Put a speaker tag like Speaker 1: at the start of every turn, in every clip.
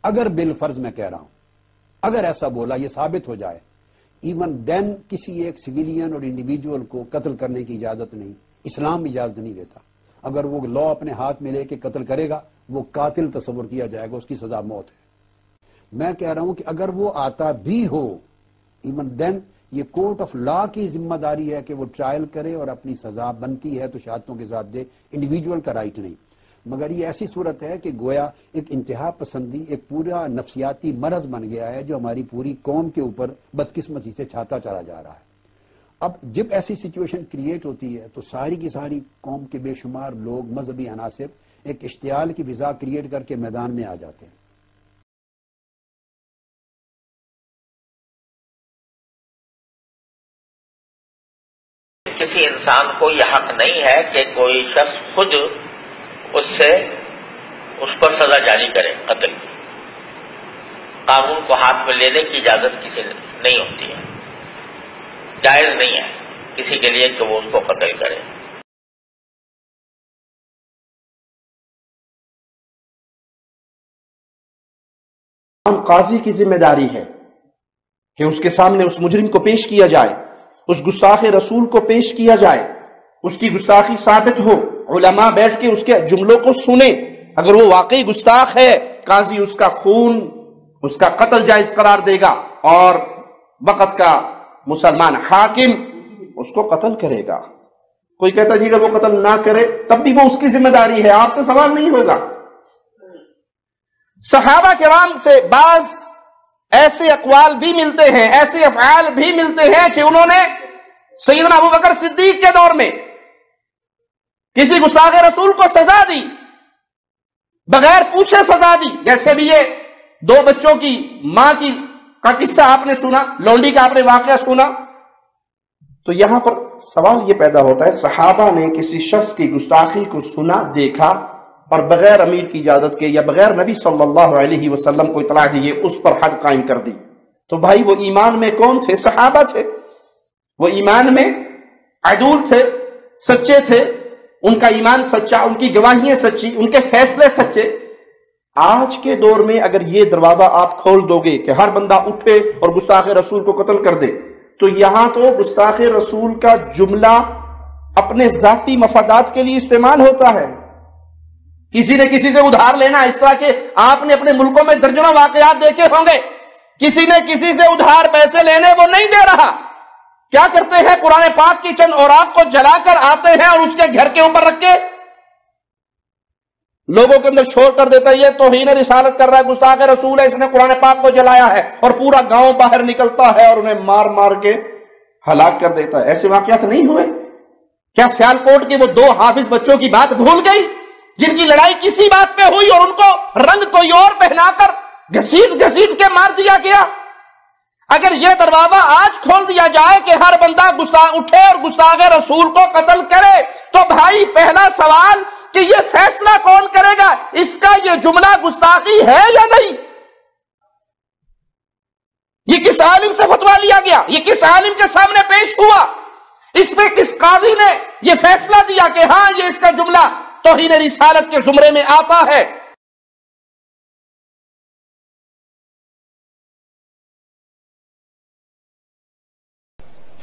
Speaker 1: اگر بالفرض میں کہہ رہا ہوں، اگر ایسا بولا یہ ثابت ہو جائے، ایون دین کسی ایک سویلین اور انڈیویجول کو قتل کرنے کی اجازت نہیں، اسلام اجازت نہیں دیتا۔ اگر وہ لا اپنے ہاتھ میں لے کے قتل کرے گا وہ قاتل تصور کیا جائے گا، اس کی سزا موت ہے۔ میں کہہ رہا ہوں کہ اگر وہ آتا بھی ہو، ایون دین یہ کورٹ آف لا کی ذمہ داری ہے کہ وہ ٹرائل کرے اور اپنی سزا بنتی ہے تو شہادتوں کے ساتھ دے، انڈیویجول کا رائٹ نہیں۔ مگر یہ ایسی صورت ہے کہ گویا ایک انتہا پسندی ایک پورا نفسیاتی مرض بن گیا ہے جو ہماری پوری قوم کے اوپر بدقسمتی سے چھاتا چلا جا رہا ہے۔ اب جب ایسی سچویشن کریٹ ہوتی ہے تو ساری کی ساری قوم کے بے شمار لوگ، مذہبی عناصر ایک اشتعال کی فضا کریٹ کر کے میدان میں آ جاتے ہیں۔
Speaker 2: کسی انسان کو یہ حق نہیں ہے کہ کوئی شخص خود اس پر سزا جاری کرے قتل کی۔ قانون کو ہاتھ میں لینے کی اجازت کسی نہیں ہوتی ہے، جائز نہیں ہے کسی کے لیے کہ وہ اس کو قتل کرے۔
Speaker 3: قاضی کی ذمہ داری ہے کہ اس کے سامنے اس مجرم کو پیش کیا جائے، اس گستاخ رسول کو پیش کیا جائے، اس کی گستاخی ثابت ہو، علماء بیٹھ کے اس کے جملوں کو سنیں۔ اگر وہ واقعی گستاخ ہے، قاضی اس کا خون، اس کا قتل جائز قرار دے گا، اور وقت کا مسلمان حاکم اس کو قتل کرے گا۔ کوئی کہتا جی اگر وہ قتل نہ کرے تب بھی وہ اس کی ذمہ داری ہے، آپ سے سوال نہیں ہوگا۔ صحابہ کرام سے بعض ایسے اقوال بھی ملتے ہیں، ایسے افعال بھی ملتے ہیں کہ انہوں نے سیدنا ابوبکر صدیق کے دور میں کسی گستاخ رسول کو سزا دی، بغیر پوچھے سزا دی۔ جیسے بھی یہ 2 بچوں کی ماں کا قصہ آپ نے سنا، لونڈی کا آپ نے واقعہ سنا، تو یہاں پر سوال یہ پیدا ہوتا ہے، صحابہ نے کسی شخص کی گستاخی کو سنا، دیکھا، اور بغیر امیر کی اجازت کے یا بغیر نبی صلی اللہ علیہ وسلم کو اطلاع دیے اس پر حد قائم کر دی، تو بھائی وہ ایمان میں کون تھے؟ صحابہ تھے۔ وہ ایمان میں عدول تھے، سچے تھے، ان کا ایمان سچا، ان کی گواہیاں سچی، ان کے فیصلے سچے۔ آج کے دور میں اگر یہ دروازہ آپ کھول دو گے کہ ہر بندہ اٹھے اور گستاخ رسول کو قتل کر دے، تو یہاں تو گستاخ رسول کا جملہ اپنے ذاتی مفادات کے لیے استعمال ہوتا ہے۔ کسی نے کسی سے ادھار لینا، اس طرح کے آپ نے اپنے ملکوں میں درجنوں واقعات دیکھے ہوں گے۔ کسی نے کسی سے ادھار پیسے لینے، وہ نہیں دے رہا، کیا کرتے ہیں؟ قرآن پاک کی چند اوراق کو جلا کر آتے ہیں اور اس کے گھر کے اوپر رکھ کے لوگوں کے اندر شور کر دیتا ہے، یہ توہین رسالت کر رہا ہے، گستاخ رسول ہے، اس نے قرآن پاک کو جلایا ہے، اور پورا گاؤں باہر نکلتا ہے اور انہیں مار مار کے ہلاک کر دیتا ہے۔ ایسے واقعات نہیں ہوئے کیا؟ سیالکوٹ کے وہ 2 حافظ بچوں کی بات بھول گئی جن کی لڑائی کسی بات پہ ہوئی اور ان کو رنگ کوئی اور پہنا کر گھسیٹ گھسیٹ کے مار دیا گیا؟ اگر یہ دروازہ آج کھول دیا جائے کہ ہر بندہ اٹھے اور گستاخ رسول کو قتل کرے، تو بھائی پہلا سوال کہ یہ فیصلہ کون کرے گا؟ اس کا یہ جملہ گستاخی ہے یا نہیں؟ یہ کس عالم سے فتویٰ لیا گیا؟ یہ کس عالم کے سامنے پیش ہوا؟ اس پہ کس قاضی نے یہ فیصلہ دیا کہ ہاں یہ اس کا جملہ توہین رسالت کے زمرے میں آتا ہے؟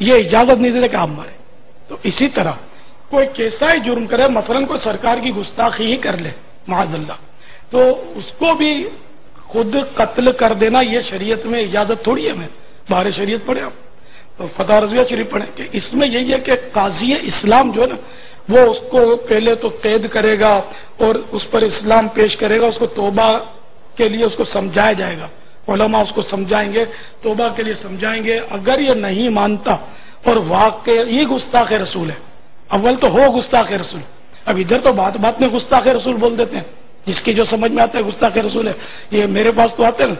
Speaker 4: یہ اجازت نہیں دیتے کہ آپ مارے۔ تو اسی طرح کوئی کیسا ہی جرم کرے، مثلا کوئی سرکار کی گستاخی ہی کر لے معاذ اللہ، تو اس کو بھی خود قتل کر دینا یہ شریعت میں اجازت تھوڑی ہے۔ میں باہر شریعت پڑھے آپ تو فتح رضویہ شریف پڑھیں کہ اس میں یہی ہے کہ قاضی اسلام جو ہے نا، وہ اس کو پہلے تو قید کرے گا اور اس پر اسلام پیش کرے گا، اس کو توبہ کے لیے اس کو سمجھایا جائے گا، علماء اس کو سمجھائیں گے، توبہ کے لیے سمجھائیں گے۔ اگر یہ نہیں مانتا اور واقعی گستاخ رسول ہے، اول تو ہو گستاخ رسول، اب ادھر تو بات بات میں گستاخ رسول بول دیتے ہیں، جس کی جو سمجھ میں آتا ہے گستاخ رسول ہے، یہ میرے پاس تو آتے ہیں